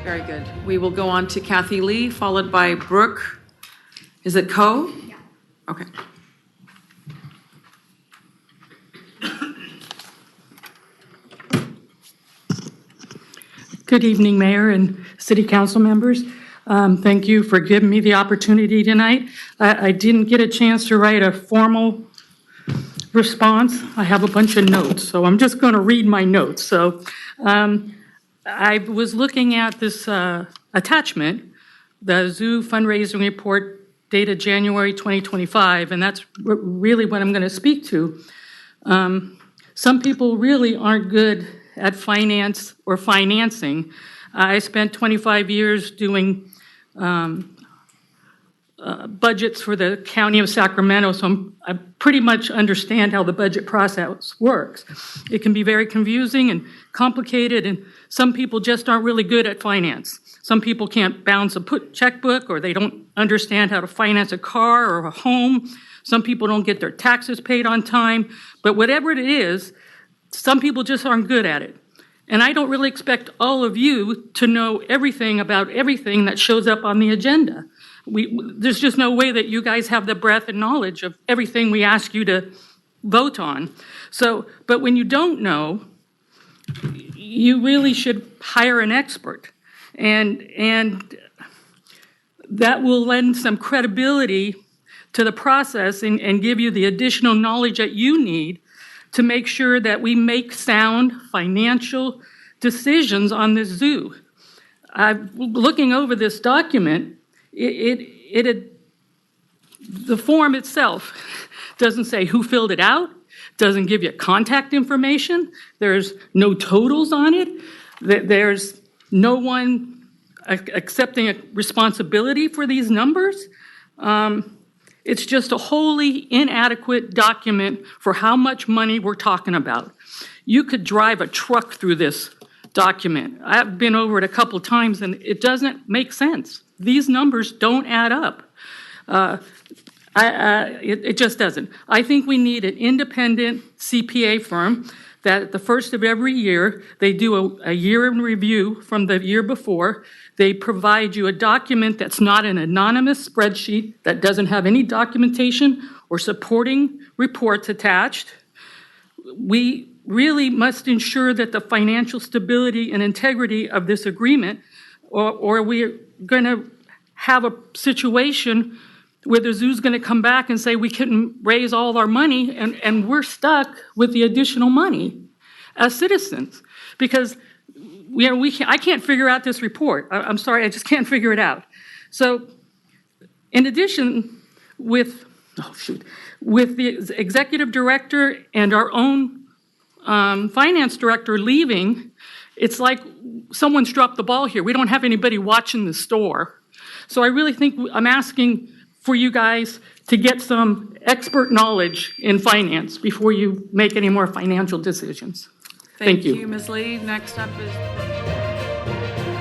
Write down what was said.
Very good. We will go on to Kathy Lee, followed by Brooke. Is it Co? Yeah. Okay. Good evening, Mayor and City Council members. Thank you for giving me the opportunity tonight. I didn't get a chance to write a formal response. I have a bunch of notes, so I'm just going to read my notes. So I was looking at this attachment, the zoo fundraising report dated January 2025, and that's really what I'm going to speak to. Some people really aren't good at finance or financing. I spent 25 years doing budgets for the County of Sacramento, so I pretty much understand how the budget process works. It can be very confusing and complicated, and some people just aren't really good at finance. Some people can't balance a checkbook, or they don't understand how to finance a car or a home. Some people don't get their taxes paid on time, but whatever it is, some people just aren't good at it. And I don't really expect all of you to know everything about everything that shows up on the agenda. There's just no way that you guys have the breadth and knowledge of everything we ask you to vote on. But when you don't know, you really should hire an expert. And that will lend some credibility to the process and give you the additional knowledge that you need to make sure that we make sound financial decisions on this zoo. Looking over this document, the form itself doesn't say who filled it out, doesn't give you contact information, there's no totals on it, there's no one accepting a responsibility for these numbers. It's just a wholly inadequate document for how much money we're talking about. You could drive a truck through this document. I've been over it a couple times and it doesn't make sense. These numbers don't add up. It just doesn't. I think we need an independent CPA firm that at the first of every year, they do a year in review from the year before. They provide you a document that's not an anonymous spreadsheet, that doesn't have any documentation or supporting reports attached. We really must ensure that the financial stability and integrity of this agreement, or we're going to have a situation where the zoo's going to come back and say we couldn't raise all our money, and we're stuck with the additional money as citizens. Because I can't figure out this report. I'm sorry, I just can't figure it out. So in addition, with the executive director and our own finance director leaving, it's like someone's dropped the ball here. We don't have anybody watching the store. So I really think I'm asking for you guys to get some expert knowledge in finance before you make any more financial decisions. Thank you. Ms. Lee. Next up is...